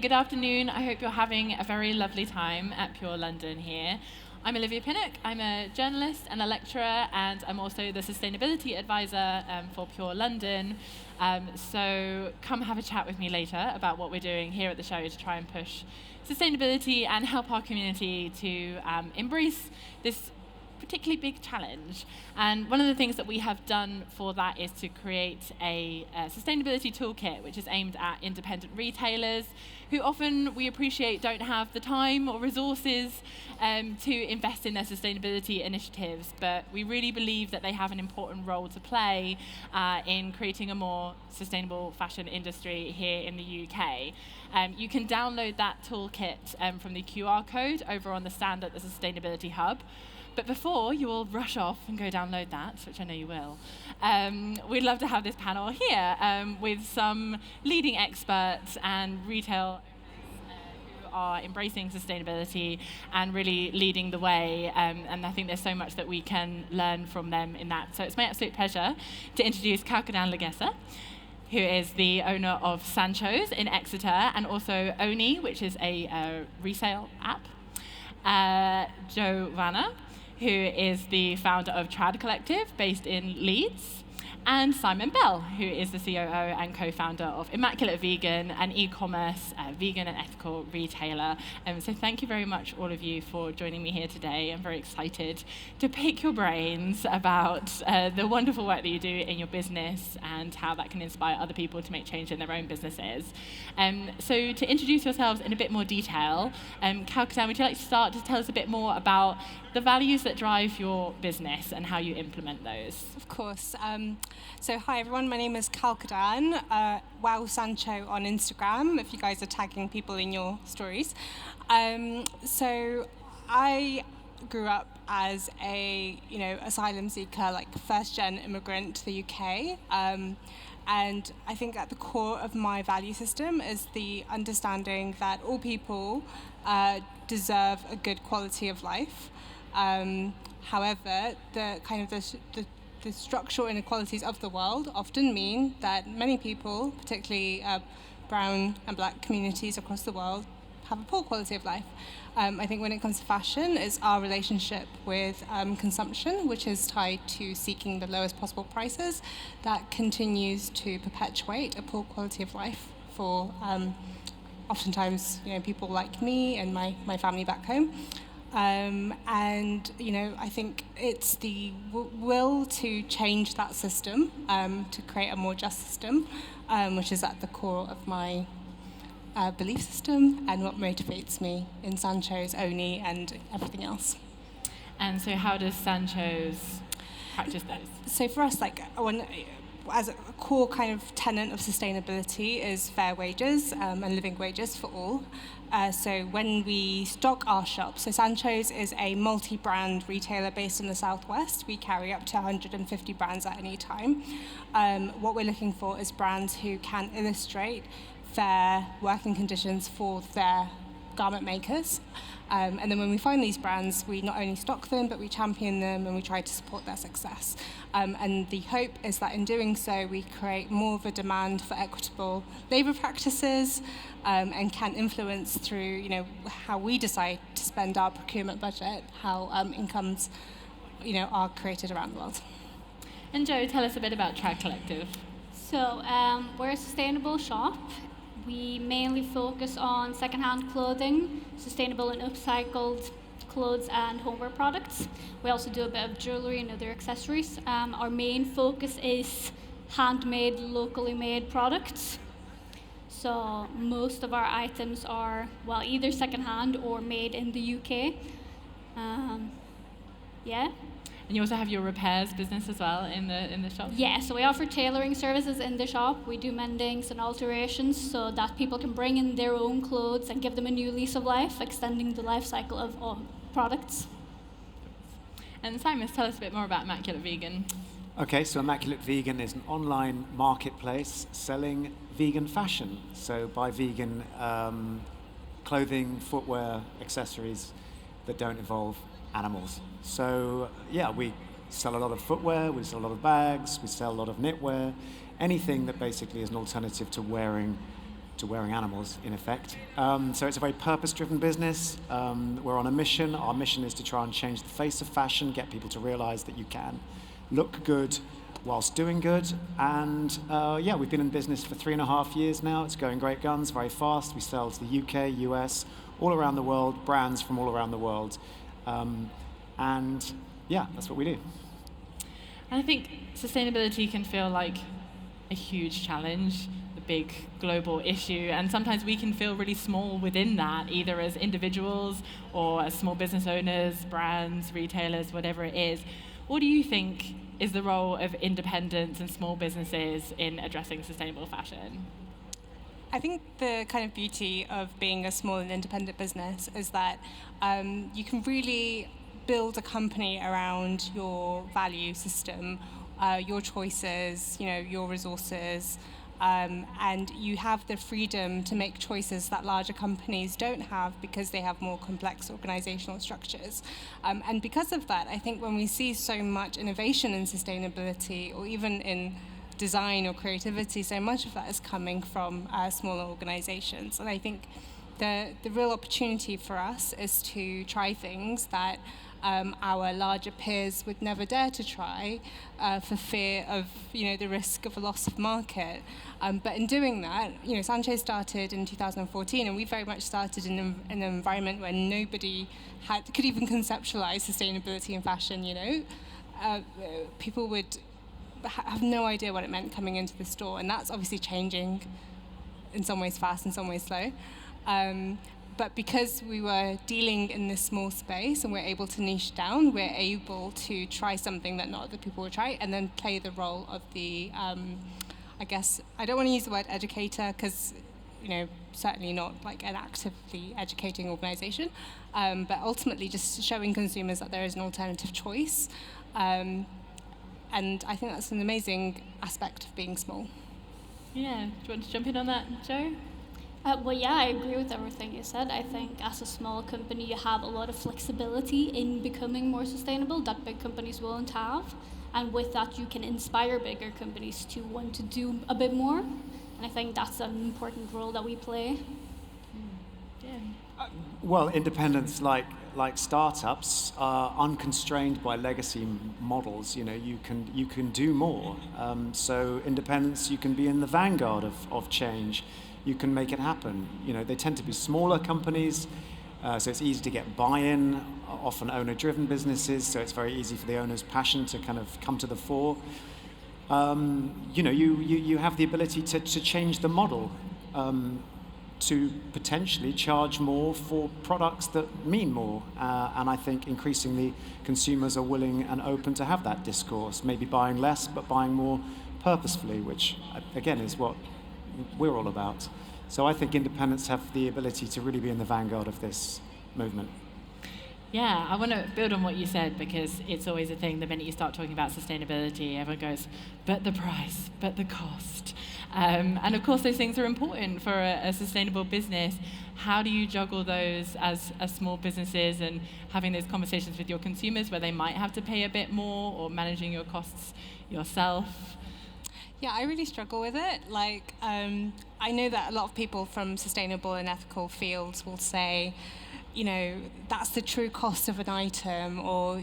good afternoon. I hope you're having a very lovely time at Pure London here. I'm Olivia Pinnock. I'm a journalist and a lecturer, and I'm also the sustainability advisor for Pure London. So come have a chat with me later about what we're doing here at the show to try and push sustainability and help our community to embrace this particularly big challenge. And one of the things that we have done for that is to create a sustainability toolkit, which is aimed at independent retailers who often, we appreciate, don't have the time or resources to invest in their sustainability initiatives. But we really believe that they have an important role to play in creating a more sustainable fashion industry here in the UK. You can download that toolkit from the QR code over on the stand at the Sustainability Hub. But before you all rush off and go download that, which I know you will, we'd love to have this panel here with some leading experts and retail who are embracing sustainability and really leading the way. And I think there's so much that we can learn from them in that. So it's my absolute pleasure to introduce Kalkadan Legessa, who is the owner of Sancho's in Exeter, and also Oni, which is a resale app. Joe Vanna, who is the founder of Trad Collective, based in Leeds, and Simon Bell, who is the COO and co-founder of Immaculate Vegan, an e-commerce vegan and ethical retailer. So thank you very much, all of you, for joining me here today. I'm very excited to pick your brains about the wonderful work that you do in your business and how that can inspire other people to make change in their own businesses. So to introduce yourselves in a bit more detail, Kalkadan, would you like to start to tell us a bit more about the values that drive your business and how you implement those? Of course. So hi everyone, my name is Kalkadan, Wow Sancho on Instagram, if you guys are tagging people in your stories. So I grew up as a asylum seeker, like first-gen immigrant to the UK. And I think at the core of my value system is the understanding that all people deserve a good quality of life. However, the structural inequalities of the world often mean that many people, particularly brown and black communities across the world, have a poor quality of life. I think when it comes to fashion, it's our relationship with consumption, which is tied to seeking the lowest possible prices, that continues to perpetuate a poor quality of life for oftentimes people like me and my family back home. And I think it's the will to change that system, to create a more just system, which is at the core of my belief system and what motivates me in Sancho's, Oni, and everything else. And so how does Sancho's practice those? So for us, as a core kind of tenet of sustainability is fair wages and living wages for all. So when we stock our shops, so Sancho's is a multi-brand retailer based in the Southwest. We carry up to 150 brands at any time. What we're looking for is brands who can illustrate fair working conditions for their garment makers. And then when we find these brands, we not only stock them, but we champion them and we try to support their success. And the hope is that in doing so, we create more of a demand for equitable labour practices and can influence through, how we decide to spend our procurement budget, how incomes, are created around the world. And Joe, tell us a bit about Trad Collective. So we're a sustainable shop. We mainly focus on second-hand clothing, sustainable and upcycled clothes and homeware products. We also do a bit of jewellery and other accessories. Our main focus is handmade, locally made products. So most of our items are, either second-hand or made in the UK. And you also have your repairs business as well in the shop? Yeah, so we offer tailoring services in the shop. We do mendings and alterations so that people can bring in their own clothes and give them a new lease of life, extending the life cycle of all products. And Simon, tell us a bit more about Immaculate Vegan. Okay, so Immaculate Vegan is an online marketplace selling vegan fashion. So buy vegan clothing, footwear, accessories that don't involve animals. So we sell a lot of footwear, we sell a lot of bags, we sell a lot of knitwear, anything that basically is an alternative to wearing to wearing animals, in effect. So it's a very purpose-driven business. We're on a mission. Our mission is to try and change the face of fashion, get people to realize that you can look good whilst doing good. And we've been in business for 3.5 years now. It's going great guns, very fast. We sell to the UK, US, all around the world, brands from all around the world. That's what we do. And I think sustainability can feel like a huge challenge, a big global issue, and sometimes we can feel really small within that, either as individuals or as small business owners, brands, retailers, whatever it is. What do you think is the role of independents and small businesses in addressing sustainable fashion? I think the kind of beauty of being a small and independent business is that you can really build a company around your value system, your choices, your resources, and you have the freedom to make choices that larger companies don't have because they have more complex organizational structures. And because of that, I think when we see so much innovation in sustainability, or even in design or creativity, so much of that is coming from smaller organizations. And I think the real opportunity for us is to try things that our larger peers would never dare to try for fear of the risk of a loss of market. But in doing that, Sancho started in 2014, and we very much started in an environment where nobody could even conceptualize sustainability in fashion. People would have no idea what it meant coming into the store, and that's obviously changing in some ways fast, in some ways slow. But because we were dealing in this small space and we're able to niche down, we're able to try something that not other people would try, and then play the role of the, I guess, I don't want to use the word educator because, certainly not like an actively educating organization, but ultimately just showing consumers that there is an alternative choice. And I think that's an amazing aspect of being small. Yeah, do you want to jump in on that, Joe? I agree with everything you said. I think as a small company, you have a lot of flexibility in becoming more sustainable that big companies won't have. And with that, you can inspire bigger companies to want to do a bit more. And I think that's an important role that we play. Yeah. Well, independents like startups are unconstrained by legacy models. You can do more. So independents, you can be in the vanguard of change. You can make it happen. They tend to be smaller companies, so it's easy to get buy-in, often owner-driven businesses, so it's very easy for the owner's passion to kind of come to the fore. You have the ability to change the model, to potentially charge more for products that mean more. And I think increasingly consumers are willing and open to have that discourse, maybe buying less, but buying more purposefully, which, again, is what we're all about. So I think independents have the ability to really be in the vanguard of this movement. Yeah, I want to build on what you said, because it's always a thing. The minute you start talking about sustainability, everyone goes, but the price, but the cost. And of course, those things are important for a sustainable business. How do you juggle those as small businesses, and having those conversations with your consumers where they might have to pay a bit more, or managing your costs yourself? Yeah, I really struggle with it. I know that a lot of people from sustainable and ethical fields will say, that's the true cost of an item, or,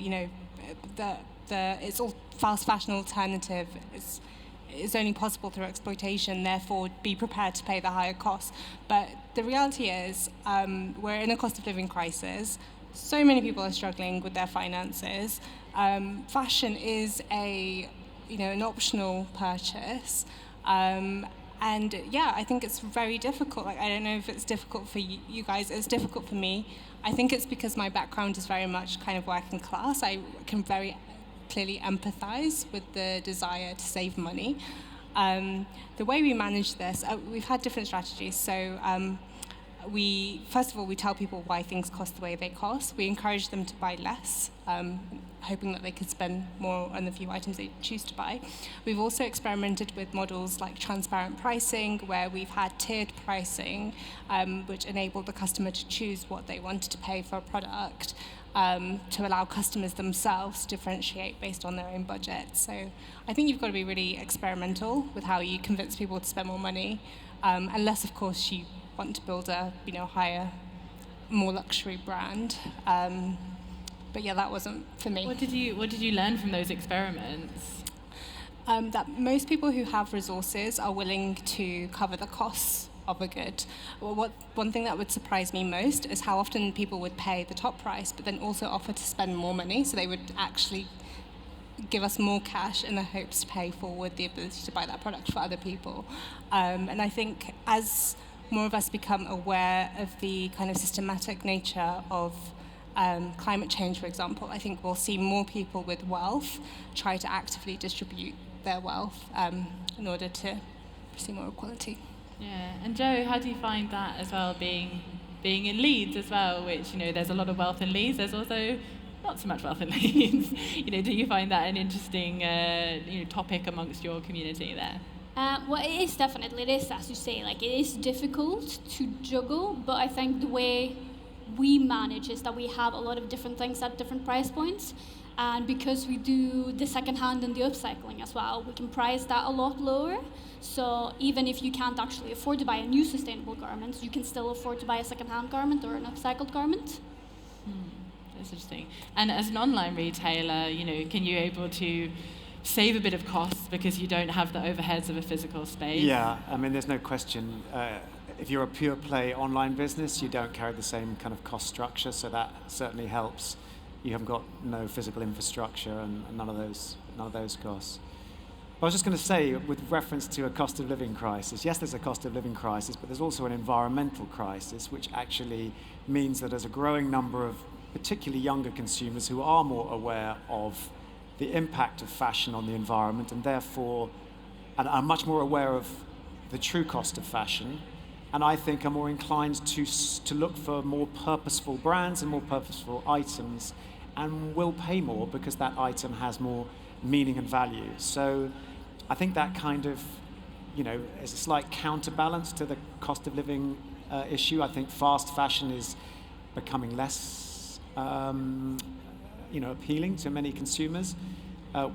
it's all fast fashion alternative. It's only possible through exploitation, therefore be prepared to pay the higher cost. But the reality is, we're in a cost of living crisis. So many people are struggling with their finances. Fashion is an optional purchase. I think it's very difficult. I don't know if it's difficult for you guys. It's difficult for me. I think it's because my background is very much kind of working class. I can very clearly empathize with the desire to save money. The way we manage this, we've had different strategies. So first of all, we tell people why things cost the way they cost. We encourage them to buy less, hoping that they could spend more on the few items they choose to buy. We've also experimented with models like transparent pricing, where we've had tiered pricing, which enabled the customer to choose what they wanted to pay for a product. to allow customers themselves to differentiate based on their own budget. So I think you've got to be really experimental with how you convince people to spend more money, unless, of course, you want to build a higher, more luxury brand. But yeah, that wasn't for me. What did you learn from those experiments? That most people who have resources are willing to cover the costs of a good. One thing that would surprise me most is how often people would pay the top price, but then also offer to spend more money, so they would actually give us more cash in the hopes to pay forward the ability to buy that product for other people. And I think as more of us become aware of the kind of systematic nature of climate change, for example, I think we'll see more people with wealth try to actively distribute their wealth in order to see more equality. Yeah, and Joe, how do you find that as well, being in Leeds as well, which, there's a lot of wealth in Leeds, there's also not so much wealth in Leeds. Do you find that an interesting topic amongst your community there? Well, it is, as you say, it is difficult to juggle, but I think the way we manage is that we have a lot of different things at different price points. And because we do the second-hand and the upcycling as well, we can price that a lot lower. So even if you can't actually afford to buy a new sustainable garment, you can still afford to buy a second-hand garment or an upcycled garment. That's interesting. And as an online retailer, can you able to save a bit of costs because you don't have the overheads of a physical space? Yeah, there's no question. If you're a pure play online business, you don't carry the same kind of cost structure, so that certainly helps. You haven't got no physical infrastructure and none of those costs. But I was just going to say, with reference to a cost of living crisis, yes, there's a cost of living crisis, but there's also an environmental crisis, which actually means that there's a growing number of particularly younger consumers who are more aware of the impact of fashion on the environment, and therefore are much more aware of the true cost of fashion, and I think are more inclined to look for more purposeful brands and more purposeful items, and will pay more because that item has more meaning and value. So I think that kind of, is a slight counterbalance to the cost of living issue. I think fast fashion is becoming less appealing to many consumers.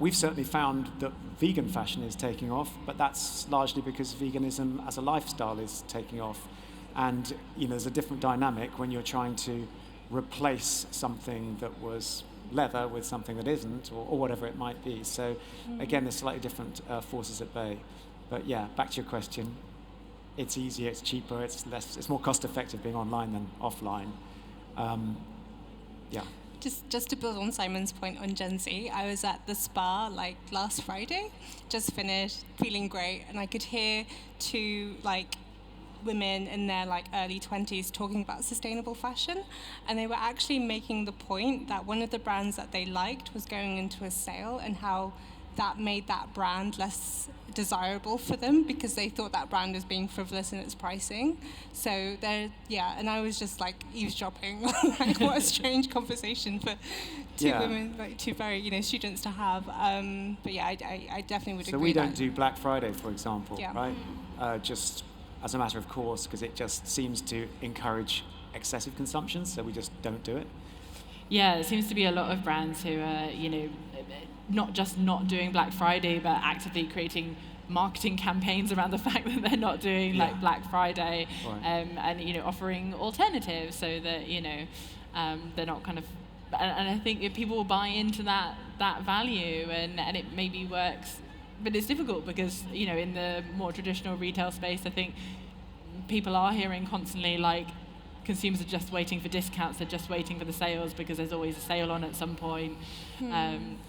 We've certainly found that vegan fashion is taking off, but that's largely because veganism as a lifestyle is taking off. And there's a different dynamic when you're trying to replace something that was leather with something that isn't, or whatever it might be. So again, there's slightly different forces at bay. But yeah, back to your question. It's easier, it's cheaper, it's more cost effective being online than offline. Yeah. Just to build on Simon's point on Gen Z, I was at the spa last Friday, just finished, feeling great, and I could hear two women in their early 20s talking about sustainable fashion, and they were actually making the point that one of the brands that they liked was going into a sale, and how that made that brand less desirable for them because they thought that brand was being frivolous in its pricing. So and I was just eavesdropping. What a strange conversation for two women, two very students to have. But yeah, I definitely would agree. So we don't do Black Friday, for example, yeah. Right? Just as a matter of course, because it just seems to encourage excessive consumption, so we just don't do it. Yeah, there seems to be a lot of brands who are, not just not doing Black Friday, but actively creating marketing campaigns around the fact that they're not doing Black Friday, right. And offering alternatives so that they're not kind of. And I think if people will buy into that value, and it maybe works. But it's difficult because, in the more traditional retail space, I think people are hearing constantly consumers are just waiting for discounts, they're just waiting for the sales because there's always a sale on at some point.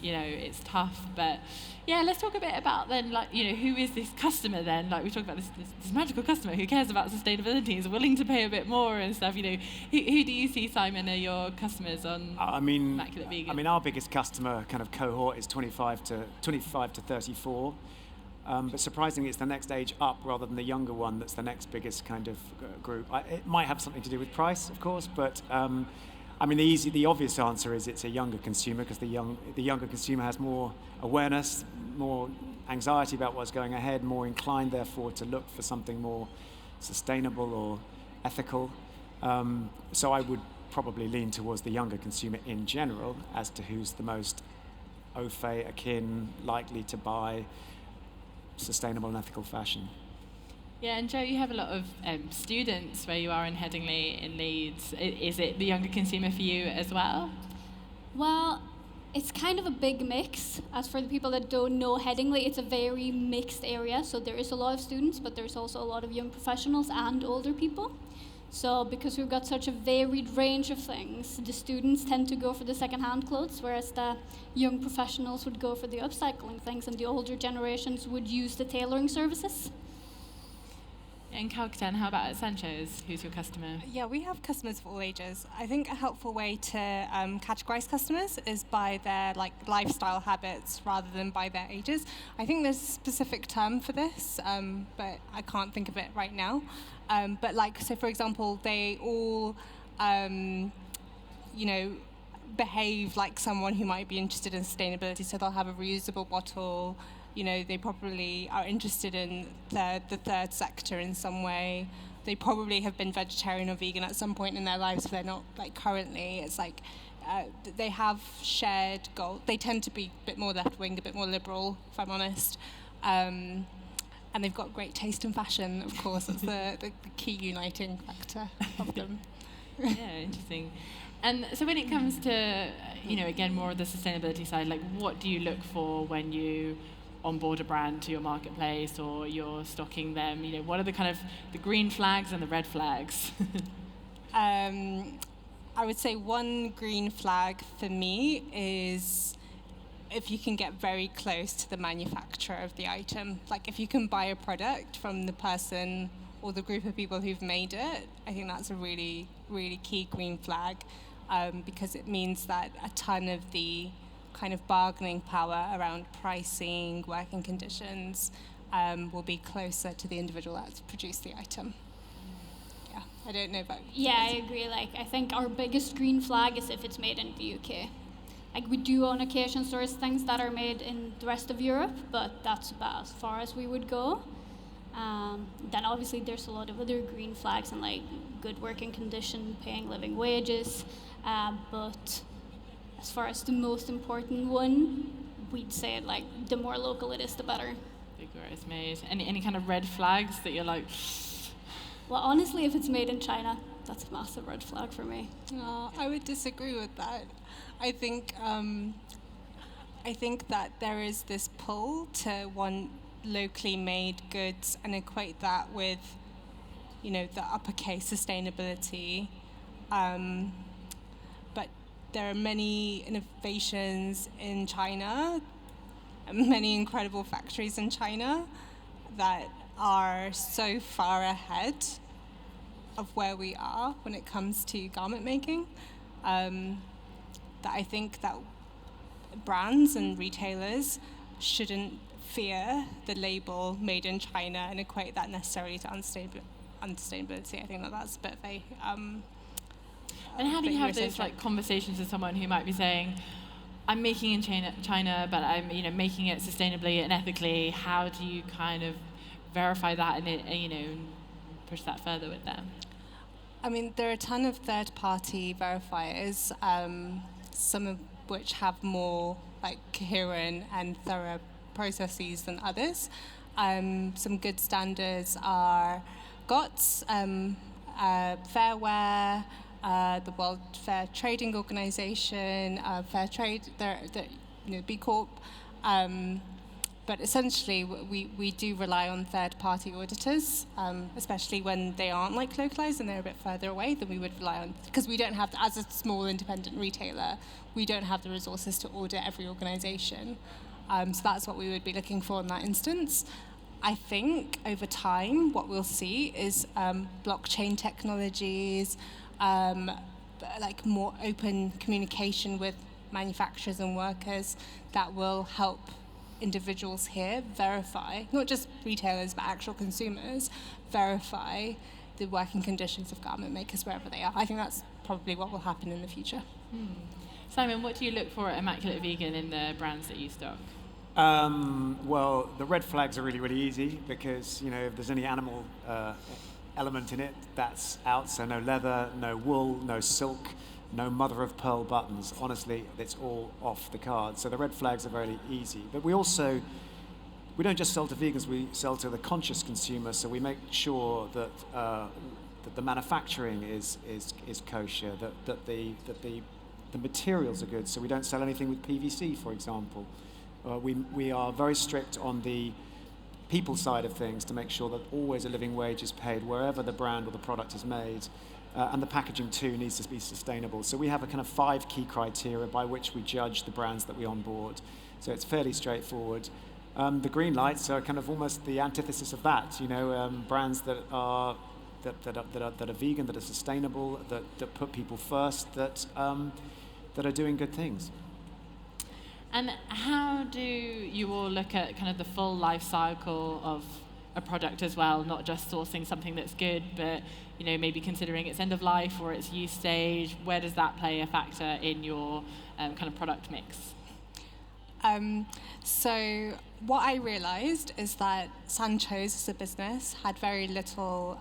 It's tough. But yeah, let's talk a bit about then, who is this customer then? We talk about this magical customer who cares about sustainability, is willing to pay a bit more and stuff. Who do you see, Simon, are your customers on Immaculate Vegan? Our biggest customer kind of cohort is 25 to 34. But surprisingly, it's the next age up rather than the younger one that's the next biggest kind of group. It might have something to do with price, of course, but the obvious answer is it's a younger consumer, because the younger consumer has more awareness, more anxiety about what's going ahead, more inclined, therefore, to look for something more sustainable or ethical. So I would probably lean towards the younger consumer in general as to who's the most au fait, akin, likely to buy sustainable and ethical fashion. Yeah, and Joe, you have a lot of students where you are in Headingley, in Leeds. Is it the younger consumer for you as well? Well, it's kind of a big mix. As for the people that don't know Headingley, it's a very mixed area. So there is a lot of students, but there's also a lot of young professionals and older people. So because we've got such a varied range of things, the students tend to go for the second-hand clothes, whereas the young professionals would go for the upcycling things, and the older generations would use the tailoring services. And Calcutta, how about at Sancho's? Who's your customer? Yeah, we have customers of all ages. I think a helpful way to categorize customers is by their lifestyle habits rather than by their ages. I think there's a specific term for this, but I can't think of it right now. But so for example, they all, behave like someone who might be interested in sustainability. So they'll have a reusable bottle. They probably are interested in the third sector in some way. They probably have been vegetarian or vegan at some point in their lives, if they're not currently. It's they have shared goals. They tend to be a bit more left-wing, a bit more liberal, if I'm honest. And they've got great taste in fashion, of course. That's the key uniting factor of them. Yeah, interesting. And so when it comes to, again, more of the sustainability side, what do you look for when you onboard a brand to your marketplace or you're stocking them? What are the kind of the green flags and the red flags? I would say one green flag for me is if you can get very close to the manufacturer of the item. If you can buy a product from the person or the group of people who've made it, I think that's a really, really key green flag, because it means that a ton of the kind of bargaining power around pricing, working conditions, will be closer to the individual that's produced the item. Yeah, I don't know about you Yeah, guys. I agree. I think our biggest green flag is if it's made in the UK. We do on occasion source things that are made in the rest of Europe, but that's about as far as we would go. Then obviously there's a lot of other green flags and good working condition, paying living wages, but as far as the most important one, we'd say the more local it is, the better. The where it's made. Any kind of red flags that you're like? Well, honestly, if it's made in China, that's a massive red flag for me. No, I would disagree with that. I think that there is this pull to want locally made goods and equate that with, the uppercase sustainability. But there are many innovations in China, many incredible factories in China that are so far ahead of where we are when it comes to garment making, that I think that brands and retailers shouldn't fear the label made in China and equate that necessarily to unsustainability. I think that's a bit of a... and how do you have those conversations with someone who might be saying, I'm making in China, but I'm making it sustainably and ethically? How do you kind of verify that and push that further with them? I mean, there are a ton of third-party verifiers, some of which have more coherent and thorough processes than others. Some good standards are GOTS, Fair Wear, the World Fair Trading Organization, Fair Trade, B Corp. But essentially, we do rely on third-party auditors, especially when they aren't localized and they're a bit further away than we would rely on, because we don't have, as a small independent retailer, we don't have the resources to audit every organization. So that's what we would be looking for in that instance. I think over time, what we'll see is blockchain technologies, more open communication with manufacturers and workers that will help individuals here verify, not just retailers but actual consumers, verify the working conditions of garment makers wherever they are. I think that's probably what will happen in the future. Simon, what do you look for at Immaculate Vegan in the brands that you stock? Well, the red flags are really, really easy because, if there's any animal element in it, that's out. So no leather, no wool, no silk, no mother of pearl buttons. Honestly, it's all off the card. So the red flags are very easy. But we don't just sell to vegans, we sell to the conscious consumer. So we make sure that that the manufacturing is kosher, that the materials are good. So we don't sell anything with PVC, for example. We are very strict on the people side of things to make sure that always a living wage is paid wherever the brand or the product is made. And the packaging too needs to be sustainable. So we have a kind of 5 key criteria by which we judge the brands that we onboard. So it's fairly straightforward. The green lights are kind of almost the antithesis of that. Brands that are vegan, that are sustainable, that put people first, that are doing good things. And how do you all look at kind of the full life cycle of a product as well, not just sourcing something that's good, but maybe considering its end of life or its use stage? Where does that play a factor in your kind of product mix? So what I realized is that Sancho's as a business had very little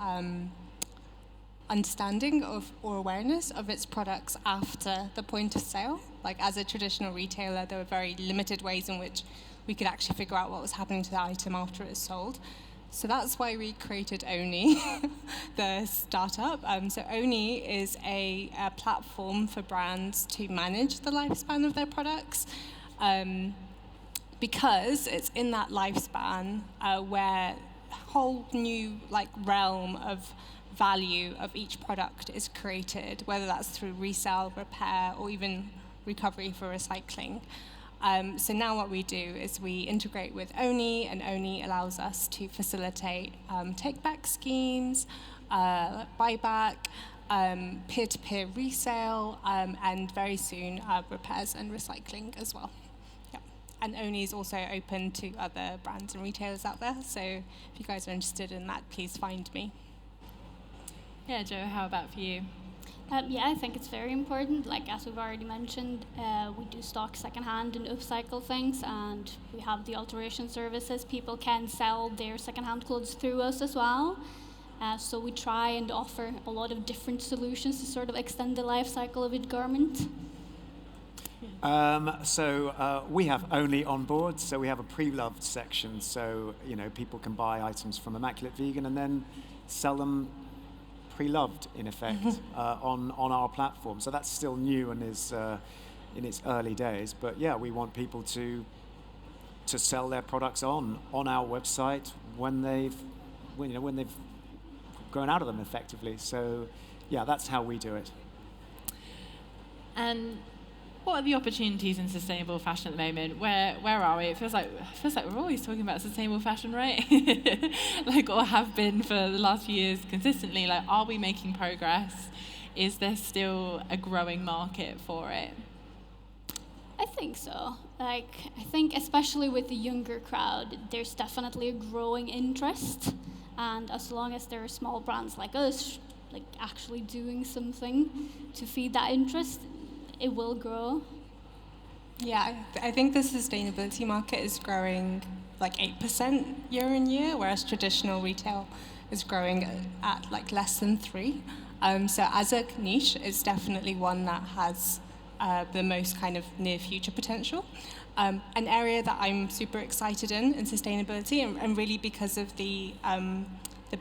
understanding of or awareness of its products after the point of sale. Like, as a traditional retailer, there were very limited ways in which we could actually figure out what was happening to the item after it was sold. So that's why we created Oni, the startup. So Oni is a platform for brands to manage the lifespan of their products, because it's in that lifespan where a whole new realm of value of each product is created, whether that's through resale, repair, or even recovery for recycling. So now what we do is we integrate with Oni, and Oni allows us to facilitate take-back schemes, buyback, peer-to-peer resale, and very soon repairs and recycling as well. Yeah. And Oni is also open to other brands and retailers out there, so if you guys are interested in that, please find me. Yeah, Joe, how about for you? I think it's very important. As we've already mentioned, we do stock secondhand and upcycle things, and we have the alteration services. People can sell their secondhand clothes through us as well. So we try and offer a lot of different solutions to sort of extend the life cycle of a garment. We have Only on board, so we have a pre-loved section, so people can buy items from Immaculate Vegan and then sell them pre-loved, in effect, on our platform. So that's still new and is in its early days. But yeah, we want people to sell their products on our website when they've grown out of them effectively. So yeah, that's how we do it. And what are the opportunities in sustainable fashion at the moment? Where are we? It feels like we're always talking about sustainable fashion, right? Or have been for the last few years consistently. Are we making progress? Is there still a growing market for it? I think so. I think especially with the younger crowd, there's definitely a growing interest. And as long as there are small brands like us, actually doing something to feed that interest, it will grow. Yeah, I think the sustainability market is growing 8% year on year, whereas traditional retail is growing at less than 3%. So as a niche, it's definitely one that has the most kind of near future potential. An area that I'm super excited in sustainability, and really because of the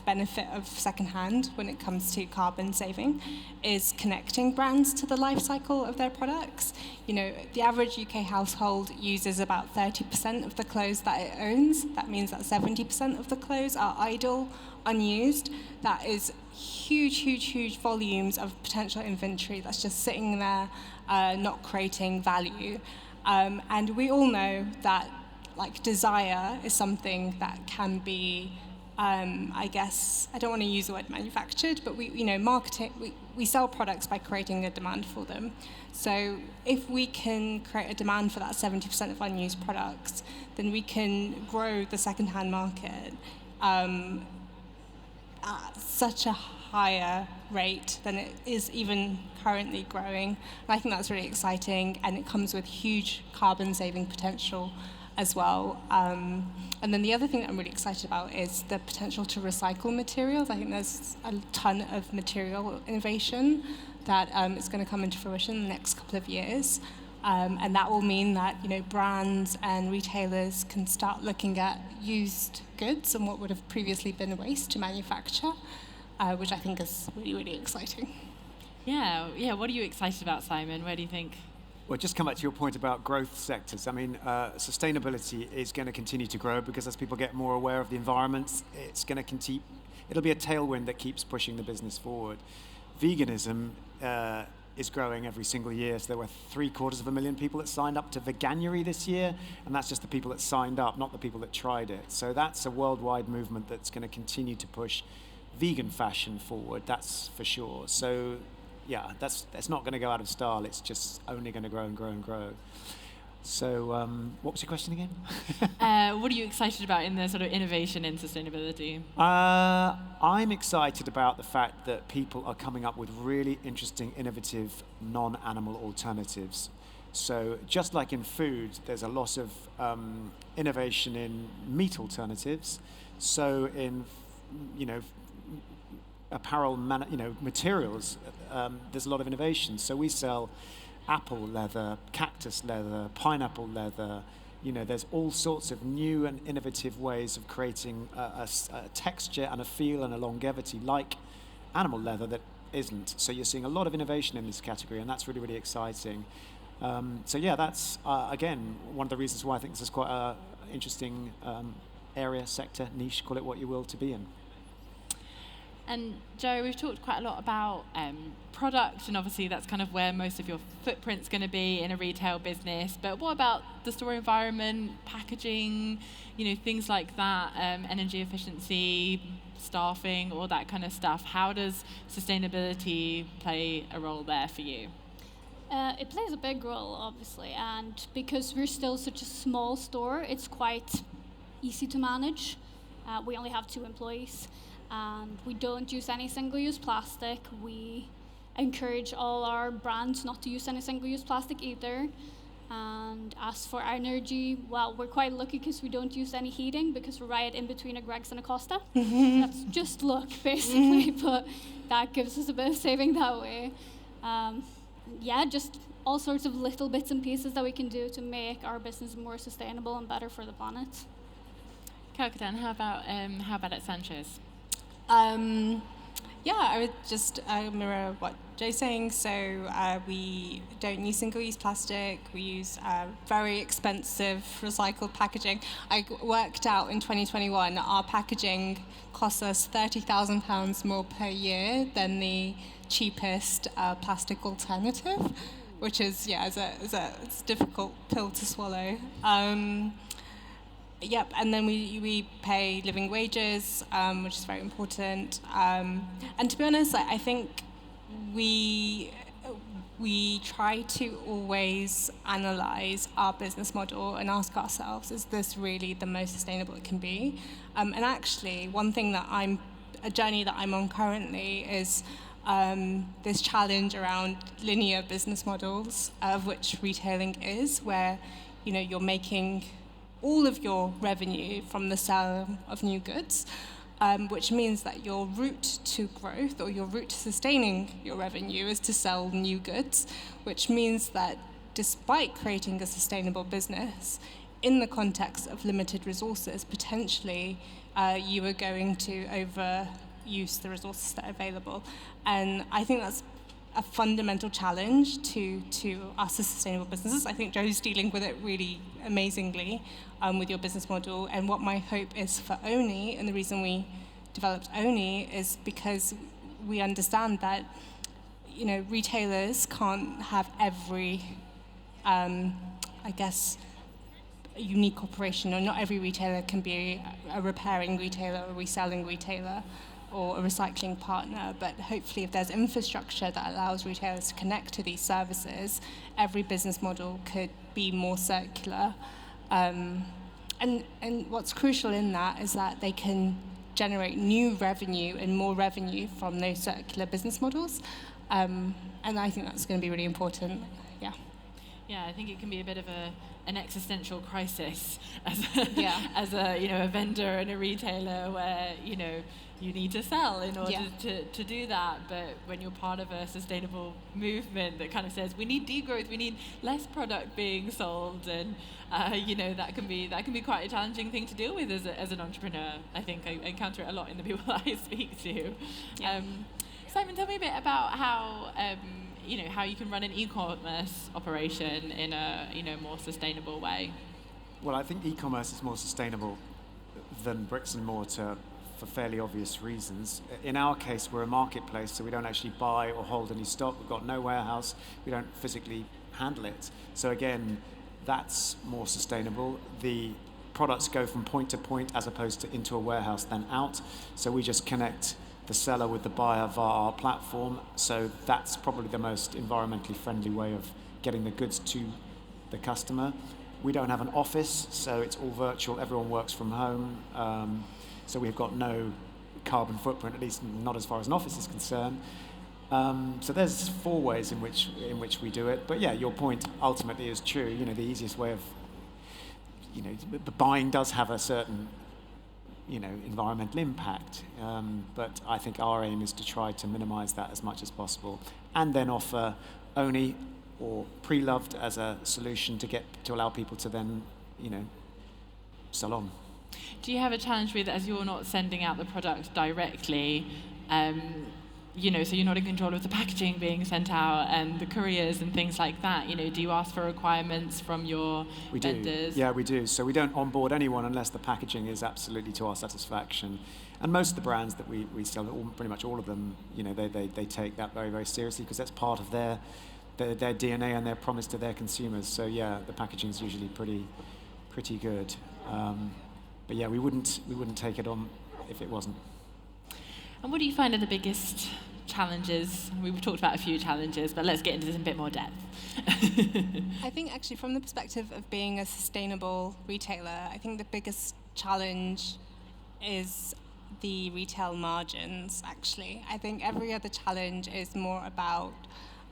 benefit of secondhand when it comes to carbon saving, is connecting brands to the life cycle of their products. The average UK household uses about 30% of the clothes that it owns. That means that 70% of the clothes are idle, unused. That is huge volumes of potential inventory that's just sitting there, not creating value. And we all know that desire is something that can be, I guess, I don't want to use the word manufactured, but we sell products by creating a demand for them. So if we can create a demand for that 70% of unused products, then we can grow the secondhand market at such a higher rate than it is even currently growing. And I think that's really exciting, and it comes with huge carbon saving potential as well. And then the other thing that I'm really excited about is the potential to recycle materials. I think there's a ton of material innovation that is going to come into fruition in the next couple of years. And that will mean that, brands and retailers can start looking at used goods and what would have previously been waste to manufacture, which I think is really, really exciting. Yeah. What are you excited about, Simon? Where do you think? Well, just come back to your point about growth sectors. I mean, sustainability is going to continue to grow because as people get more aware of the environment, it's going to continue. It'll be a tailwind that keeps pushing the business forward. Veganism is growing every single year. So there were 750,000 people that signed up to Veganuary this year, and that's just the people that signed up, not the people that tried it. So that's a worldwide movement that's going to continue to push vegan fashion forward, that's for sure. So yeah, that's not going to go out of style. It's just only going to grow and grow and grow. So what was your question again? What are you excited about in the sort of innovation in sustainability? I'm excited about the fact that people are coming up with really interesting, innovative, non-animal alternatives. So just like in food, there's a lot of innovation in meat alternatives. So in, apparel, materials, there's a lot of innovation. So we sell apple leather, cactus leather, pineapple leather. There's all sorts of new and innovative ways of creating a texture and a feel and a longevity like animal leather that isn't. So you're seeing a lot of innovation in this category, and that's really, really exciting. So yeah, that's, again, one of the reasons why I think this is quite an interesting area, sector, niche, call it what you will, to be in. And Joe, we've talked quite a lot about product, and obviously that's kind of where most of your footprint's going to be in a retail business. But what about the store environment, packaging, things like that, energy efficiency, staffing, all that kind of stuff? How does sustainability play a role there for you? It plays a big role, obviously, and because we're still such a small store, it's quite easy to manage. We only have 2 employees. And we don't use any single-use plastic. We encourage all our brands not to use any single-use plastic either. And as for our energy, well, we're quite lucky because we don't use any heating because we're right in between a Greggs and a Costa. That's just luck, basically, but that gives us a bit of saving that way. Just all sorts of little bits and pieces that we can do to make our business more sustainable and better for the planet. Kalkadan, how about at Sanchez? I would just mirror what Joe's saying. So we don't use single-use plastic. We use very expensive recycled packaging. I worked out in 2021 our packaging costs us £30,000 more per year than the cheapest plastic alternative, which is it's a difficult pill to swallow. And then we pay living wages, which is very important. And to be honest, I think we try to always analyze our business model and ask ourselves, is this really the most sustainable it can be? And actually, one thing a journey that I'm on currently is this challenge around linear business models, of which retailing is, where you're making all of your revenue from the sale of new goods, which means that your route to growth or your route to sustaining your revenue is to sell new goods, which means that despite creating a sustainable business, in the context of limited resources, potentially you are going to overuse the resources that are available. And I think that's a fundamental challenge to us as sustainable businesses. I think Joe's dealing with it really amazingly with your business model. And what my hope is for Oni, and the reason we developed Oni, is because we understand that retailers can't have every unique operation, or not every retailer can be a repairing retailer, a reselling retailer, or a recycling partner, but hopefully if there's infrastructure that allows retailers to connect to these services, every business model could be more circular. And what's crucial in that is that they can generate new revenue and more revenue from those circular business models. And I think that's going to be really important. Yeah, I think it can be a bit of a an existential crisis as a, Yeah. as a a vendor and a retailer where you need to sell in order to do that. But when you're part of a sustainable movement that kind of says we need degrowth, we need less product being sold, and that can be quite a challenging thing to deal with as an entrepreneur. I think I encounter it a lot in the people I speak to. Yeah. Simon, tell me a bit about how how you can run an e-commerce operation in a more sustainable way. Well, I think e-commerce is more sustainable than bricks and mortar for fairly obvious reasons. In our case, we're a marketplace, so we don't actually buy or hold any stock. We've got no warehouse. We don't physically handle it. So again, that's more sustainable. The products go from point to point as opposed to into a warehouse then out. So we just connect the seller with the buyer via our platform. So that's probably the most environmentally friendly way of getting the goods to the customer. We don't have an office, so it's all virtual. Everyone works from home. So we've got no carbon footprint, at least not as far as an office is concerned. So there's 4 ways in which we do it. But yeah, your point ultimately is true. The easiest way of, the buying does have a certain, environmental impact. But I think our aim is to try to minimize that as much as possible, and then offer only or pre-loved as a solution to allow people to then, sell on. Do you have a challenge with, as you're not sending out the product directly, so you're not in control of the packaging being sent out and the couriers and things like that? Do you ask for requirements from your vendors? Yeah, we do. So we don't onboard anyone unless the packaging is absolutely to our satisfaction. And most of the brands that we sell, pretty much all of them, they take that very, very seriously because that's part of their DNA and their promise to their consumers. So yeah, the packaging is usually pretty good. But yeah, we wouldn't take it on if it wasn't. And what do you find are the biggest challenges? We've talked about a few challenges, but let's get into this in a bit more depth. I think actually from the perspective of being a sustainable retailer, I think the biggest challenge is the retail margins, actually. I think every other challenge is more about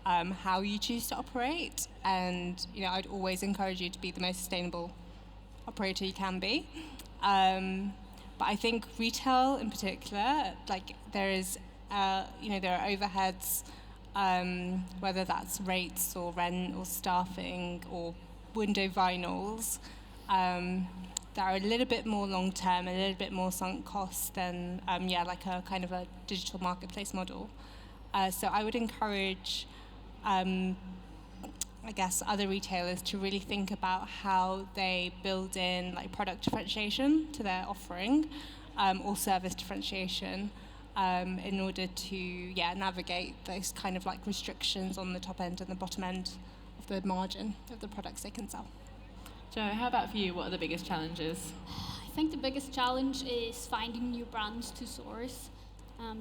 how you choose to operate. And, I'd always encourage you to be the most sustainable operator you can be. But I think retail in particular, there is, there are overheads, whether that's rates or rent or staffing or window vinyls, that are a little bit more long-term, a little bit more sunk costs than, like a kind of a digital marketplace model. So I would encourage, I guess, other retailers to really think about how they build in product differentiation to their offering, or service differentiation, in order to navigate those kind of restrictions on the top end and the bottom end of the margin of the products they can sell. Jo, how about for you? What are the biggest challenges? I think the biggest challenge is finding new brands to source.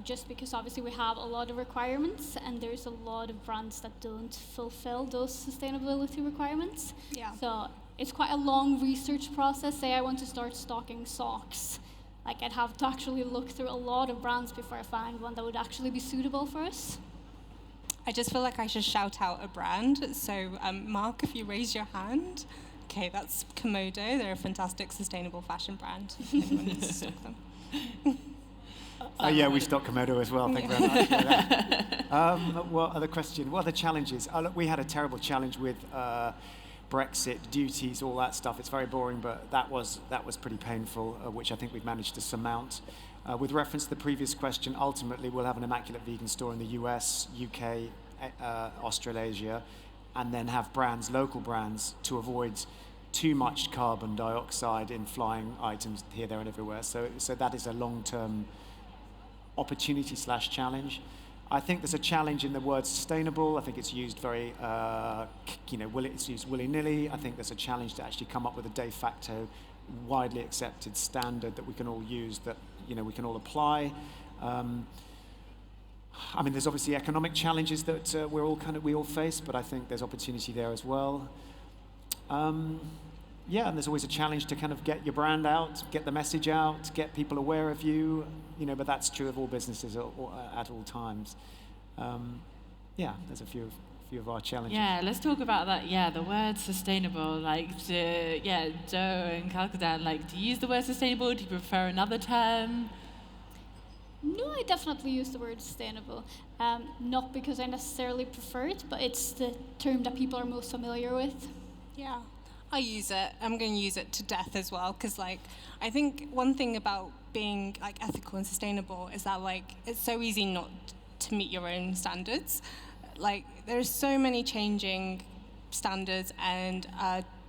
Just because obviously we have a lot of requirements and there's a lot of brands that don't fulfill those sustainability requirements. Yeah. So it's quite a long research process. Say I want to start stocking socks. I'd have to actually look through a lot of brands before I find one that would actually be suitable for us. I just feel like I should shout out a brand. So Mark, if you raise your hand. Okay, that's Komodo. They're a fantastic sustainable fashion brand. Anyone needs to stock them. Yeah, we stock Komodo as well. Thank you very much for that. What other question? What are the challenges? Look, we had a terrible challenge with Brexit, duties, all that stuff. It's very boring, but that was pretty painful, which I think we've managed to surmount. With reference to the previous question, ultimately we'll have an Immaculate Vegan store in the US, UK, Australasia, and then have brands, local brands, to avoid too much carbon dioxide in flying items here, there, and everywhere. So that is a long-term opportunity/challenge. I think there's a challenge in the word sustainable. I think it's used very, it's used willy-nilly. I think there's a challenge to actually come up with a de facto, widely accepted standard that we can all use, that we can all apply. There's obviously economic challenges that we all face, but I think there's opportunity there as well. And there's always a challenge to kind of get your brand out, get the message out, get people aware of you, but that's true of all businesses at all times. There's a few few of our challenges. Yeah, let's talk about that. Yeah, the word sustainable. Like, Joe and Kalkadan, like, do you use the word sustainable? Do you prefer another term? No, I definitely use the word sustainable. Not because I necessarily prefer it, but it's the term that people are most familiar with. Yeah, I use it. I'm going to use it to death as well, because like I think one thing about being like ethical and sustainable is that like it's so easy not to meet your own standards. Like there's so many changing standards and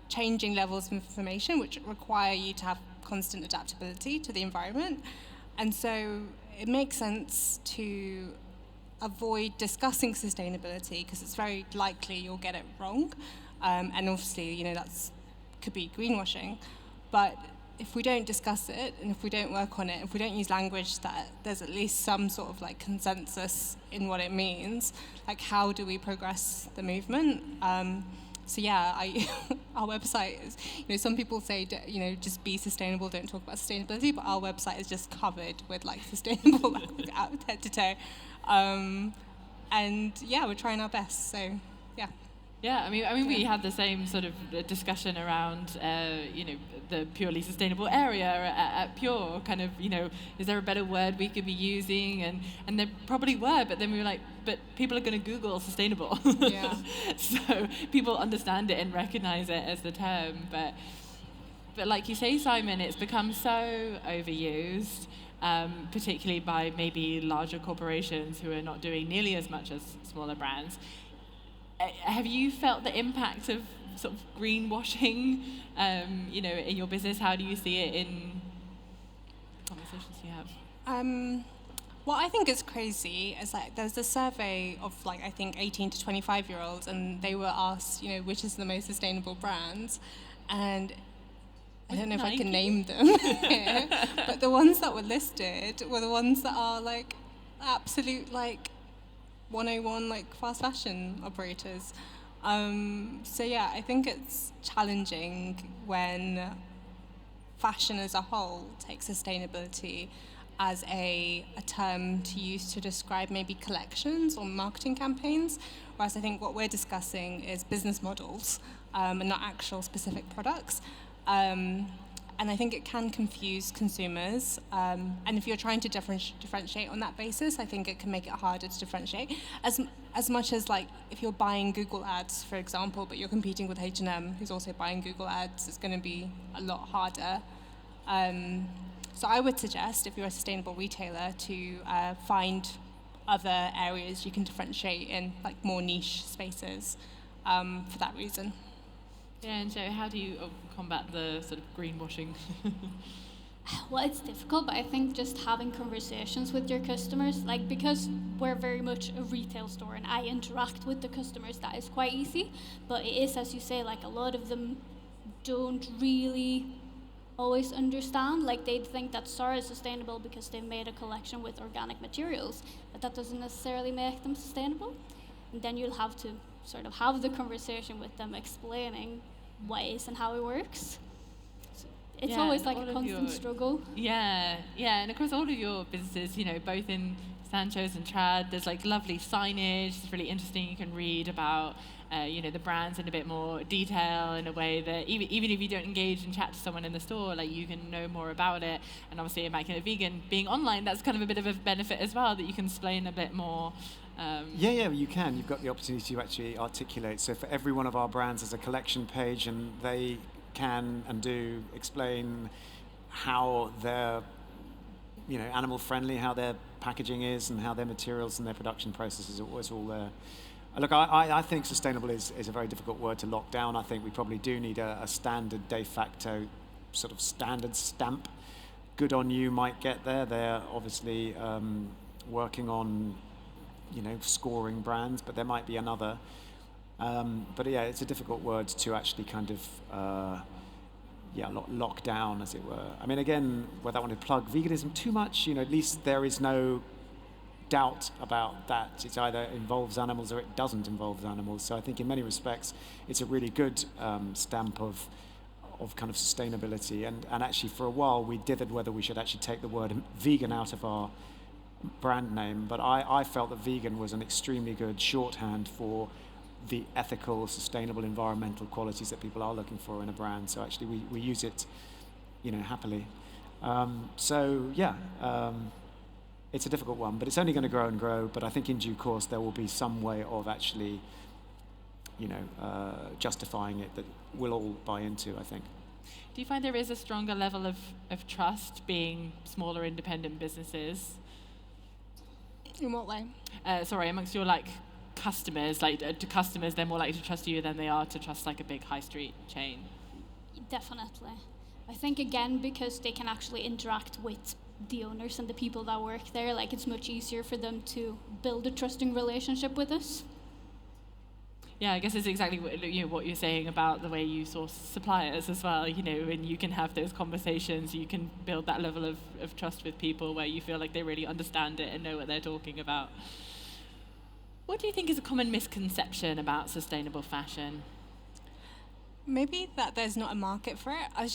changing levels of information which require you to have constant adaptability to the environment, and so it makes sense to avoid discussing sustainability because it's very likely you'll get it wrong. And obviously, you know, that's could be greenwashing. But if we don't discuss it and if we don't work on it, if we don't use language that there's at least some sort of like consensus in what it means, like how do we progress the movement? So yeah, our website is, you know, some people say, you know, just be sustainable, don't talk about sustainability, but our website is just covered with like sustainable out head to toe. And yeah, we're trying our best, so yeah. Yeah, I mean, we had the same sort of discussion around, you know, the purely sustainable area at Pure. Kind of, you know, is there a better word we could be using? And there probably were, but then we were like, but people are going to Google sustainable, Yeah. so people understand it and recognize it as the term. But like you say, Simon, it's become so overused. Particularly by maybe larger corporations who are not doing nearly as much as smaller brands. Have you felt the impact of sort of greenwashing, you know, in your business? How do you see it in conversations you have? What I think is crazy is like there's a survey of like I think 18 to 25-year-olds, and they were asked, you know, which is the most sustainable brands, and I don't know if I can name them here, but the ones that were listed were the ones that are like absolute like 101 like fast fashion operators. So yeah, I think it's challenging when fashion as a whole takes sustainability as a term to use to describe maybe collections or marketing campaigns, whereas I think what we're discussing is business models and not actual specific products. And I think it can confuse consumers. And if you're trying to differentiate on that basis, I think it can make it harder to differentiate. As much as like if you're buying Google ads, for example, but you're competing with H&M, who's also buying Google ads, it's going to be a lot harder. So I would suggest, if you're a sustainable retailer, to find other areas you can differentiate in, like more niche spaces, for that reason. Yeah, and Joe, how do you combat the sort of greenwashing? Well, it's difficult, but I think just having conversations with your customers, like because we're very much a retail store and I interact with the customers, that is quite easy. But it is, as you say, like a lot of them don't really always understand. Like they'd think that Zara is sustainable because they've made a collection with organic materials, but that doesn't necessarily make them sustainable. And then you'll have to sort of have the conversation with them, explaining what is and how it works. So it's always like a constant struggle. Yeah, and across all of your businesses, you know, both in Sancho's and Trad, there's like lovely signage. It's really interesting. You can read about, you know, the brands in a bit more detail in a way that even if you don't engage and chat to someone in the store, like you can know more about it. And obviously, Immaculate Vegan being online, that's kind of a bit of a benefit as well, that you can explain a bit more. Yeah, you can. You've got the opportunity to actually articulate. So for every one of our brands, there's a collection page, and they can and do explain how they're, you know, animal friendly, how their packaging is, and how their materials and their production processes are all there. Look, I think sustainable is a very difficult word to lock down. I think we probably do need a standard de facto sort of standard stamp. Good on You might get there. They're obviously working on, you know, scoring brands, but there might be another. But yeah, it's a difficult word to actually kind of, lock down, as it were. I mean, again, whether I want to plug veganism too much, you know, at least there is no doubt about that. It either involves animals or it doesn't involve animals. So I think in many respects, it's a really good stamp of kind of sustainability. And actually, for a while, we dithered whether we should actually take the word vegan out of our brand name, but I felt that vegan was an extremely good shorthand for the ethical, sustainable, environmental qualities that people are looking for in a brand. So actually, we use it, happily. It's a difficult one, but it's only going to grow and grow. But I think in due course there will be some way of actually, justifying it that we'll all buy into, I think. Do you find there is a stronger level of trust being smaller independent businesses? In what way? Amongst your customers, do customers they're more likely to trust you than they are to trust a big high street chain? Definitely. I think again because they can actually interact with the owners and the people that work there, it's much easier for them to build a trusting relationship with us. Yeah, I guess it's exactly what you're saying about the way you source suppliers as well, and you can have those conversations, you can build that level of trust with people where you feel like they really understand it and know what they're talking about. What do you think is a common misconception about sustainable fashion? Maybe that there's not a market for it. I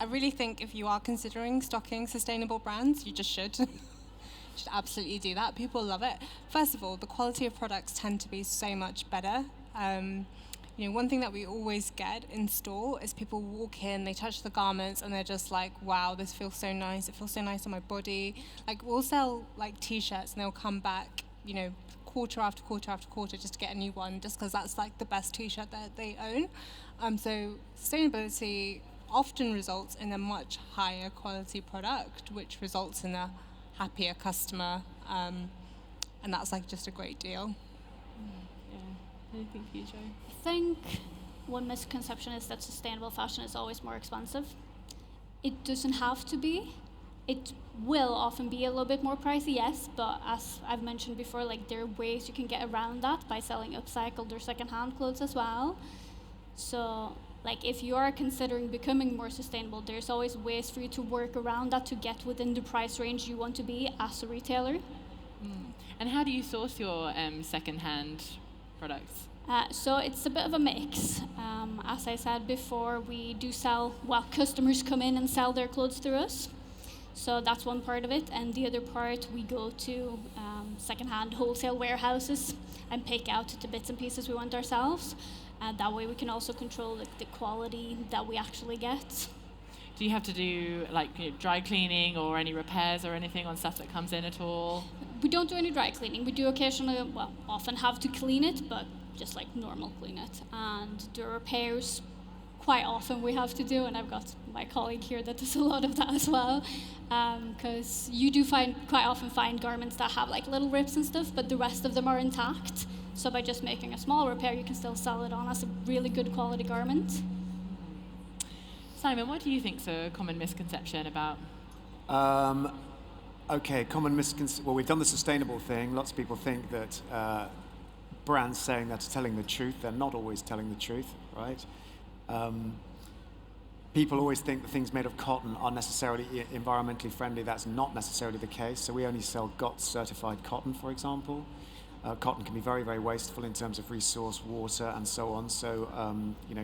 really think if you are considering stocking sustainable brands, you just should. Should absolutely do that. People love it. First of all, the quality of products tend to be so much better. One thing that we always get in store is people walk in, they touch the garments, and they're just like, wow, this feels so nice. It feels so nice on my body. We'll sell T-shirts, and they'll come back, quarter after quarter after quarter just to get a new one, just because that's the best T-shirt that they own. So sustainability often results in a much higher quality product, which results in a happier customer, and that's just a great deal. Yeah, anything for you, Jo? I think one misconception is that sustainable fashion is always more expensive. It doesn't have to be. It will often be a little bit more pricey, yes, but as I've mentioned before, there are ways you can get around that by selling upcycled or second-hand clothes as well. So, if you are considering becoming more sustainable, there's always ways for you to work around that to get within the price range you want to be as a retailer. And how do you source your second-hand products? So it's a bit of a mix. As I said before, we do sell, customers come in and sell their clothes through us. So that's one part of it. And the other part, we go to second-hand wholesale warehouses and pick out the bits and pieces we want ourselves. That way we can also control the quality that we actually get. Do you have to do dry cleaning or any repairs or anything on stuff that comes in at all? We don't do any dry cleaning. We do occasionally, often have to clean it, but just normal clean it. And the repairs, quite often we have to do, and I've got my colleague here that does a lot of that as well. Because you do quite often find garments that have little rips and stuff, but the rest of them are intact. So by just making a small repair, you can still sell it on as a really good quality garment. Simon, what do you think is a common misconception about? Common misconception. Well, we've done the sustainable thing. Lots of people think that brands saying that's telling the truth. They're not always telling the truth, right? People always think that things made of cotton are necessarily environmentally friendly. That's not necessarily the case. So we only sell GOTS certified cotton, for example. Cotton can be very, very wasteful in terms of resource, water, and so on. So,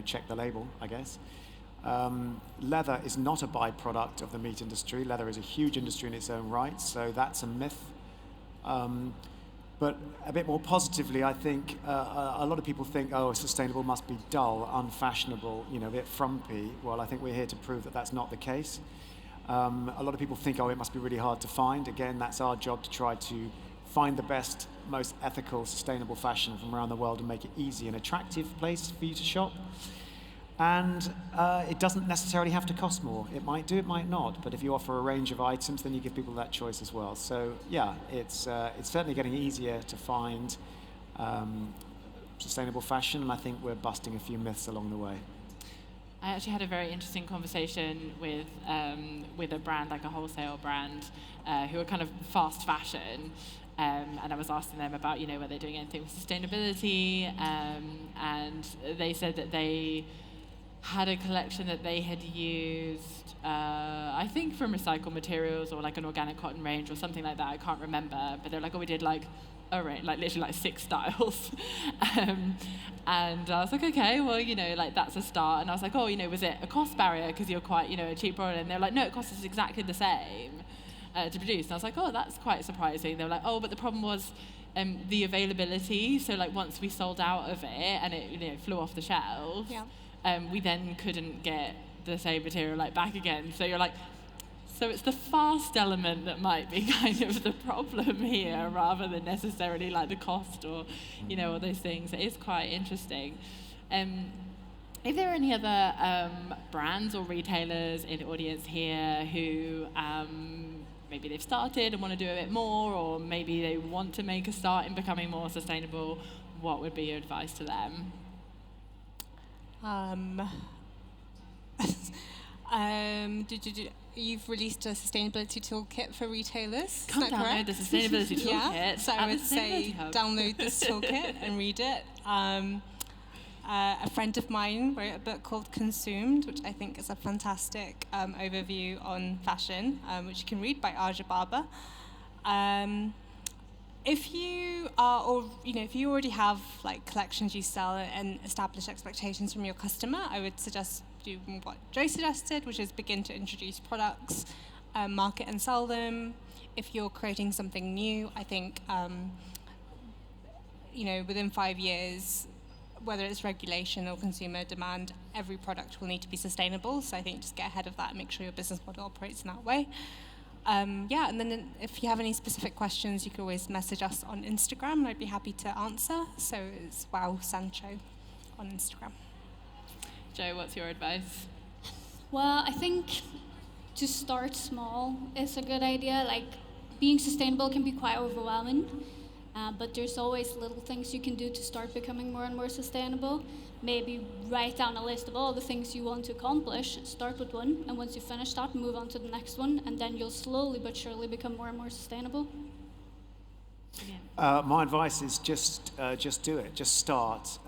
check the label, I guess. Leather is not a byproduct of the meat industry. Leather is a huge industry in its own right, so that's a myth. But a bit more positively, I think a lot of people think, sustainable must be dull, unfashionable, a bit frumpy. Well, I think we're here to prove that that's not the case. A lot of people think, it must be really hard to find. Again, that's our job to try to find the best, most ethical, sustainable fashion from around the world and make it easy and attractive place for you to shop. And it doesn't necessarily have to cost more. It might do, it might not. But if you offer a range of items, then you give people that choice as well. So yeah, it's certainly getting easier to find sustainable fashion, and I think we're busting a few myths along the way. I actually had a very interesting conversation with a brand, a wholesale brand, who are kind of fast fashion. And I was asking them about, were they doing anything with sustainability? And they said that they had a collection that they had used, I think from recycled materials or an organic cotton range or something like that. I can't remember. But they're we did a range, literally 6 styles. And I was okay, well, that's a start. And I was was it a cost barrier because you're quite, a cheap product? And they're no, it costs us exactly the same. to produce. And I was like, oh, that's quite surprising. They were like, oh, but the problem was the availability. So like once we sold out of it and it flew off the shelf, we then couldn't get the same material like back again. So you're like, so it's the fast element that might be kind of the problem here, rather than necessarily like the cost or all those things. It is quite interesting. If there are any other brands or retailers in the audience here who maybe they've started and want to do a bit more, or maybe they want to make a start in becoming more sustainable, what would be your advice to them? You've released a sustainability toolkit for retailers. Come download the sustainability toolkit. Yeah, so I would say download this toolkit and read it. A friend of mine wrote a book called Consumed, which I think is a fantastic overview on fashion, which you can read, by Aja Barber. If you are, or if you already have like collections you sell and established expectations from your customer, I would suggest do what Joe suggested, which is begin to introduce products, market and sell them. If you're creating something new, I think within 5 years, whether it's regulation or consumer demand, every product will need to be sustainable. So I think just get ahead of that and make sure your business model operates in that way. And then if you have any specific questions, you can always message us on Instagram, and I'd be happy to answer. So it's Wow Sancho on Instagram. Joe, what's your advice? Well, I think to start small is a good idea. Like, being sustainable can be quite overwhelming, but there's always little things you can do to start becoming more and more sustainable. Maybe write down a list of all the things you want to accomplish, start with one, and once you finish that, move on to the next one, and then you'll slowly but surely become more and more sustainable. My advice is just do it. Just start.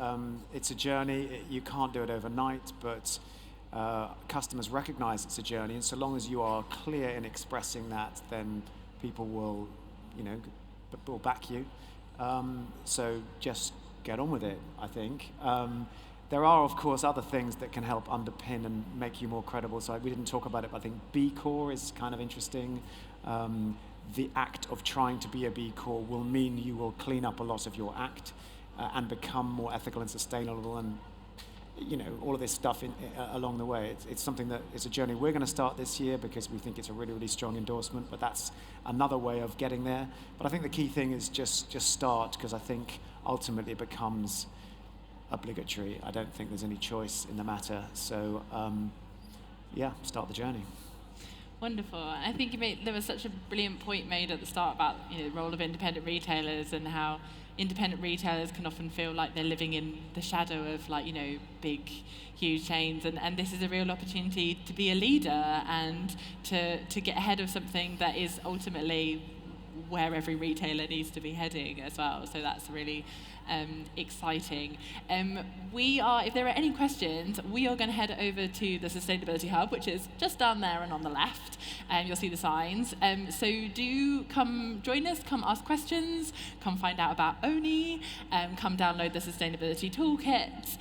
It's a journey. You can't do it overnight, but customers recognize it's a journey, and so long as you are clear in expressing that, then people will, will back you. So just get on with it, I think. There are, of course, other things that can help underpin and make you more credible. So we didn't talk about it, but I think B Corp is kind of interesting. The act of trying to be a B Corp will mean you will clean up a lot of your act and become more ethical and sustainable, and all of this stuff along the way. It's something that it's a journey we're going to start this year because we think it's a really, really strong endorsement, but that's another way of getting there. But I think the key thing is just start, because I think ultimately it becomes obligatory. I don't think there's any choice in the matter. So start the journey. Wonderful. I think there was such a brilliant point made at the start about the role of independent retailers, and how independent retailers can often feel like they're living in the shadow of big, huge chains, and this is a real opportunity to be a leader and to get ahead of something that is ultimately where every retailer needs to be heading as well. So that's really exciting. If there are any questions, we are going to head over to the Sustainability Hub, which is just down there and on the left. You'll see the signs. So do come join us, come ask questions, come find out about Oni, come download the Sustainability Toolkit.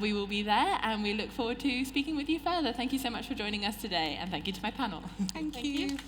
We will be there, and we look forward to speaking with you further. Thank you so much for joining us today, and thank you to my panel. Thank you.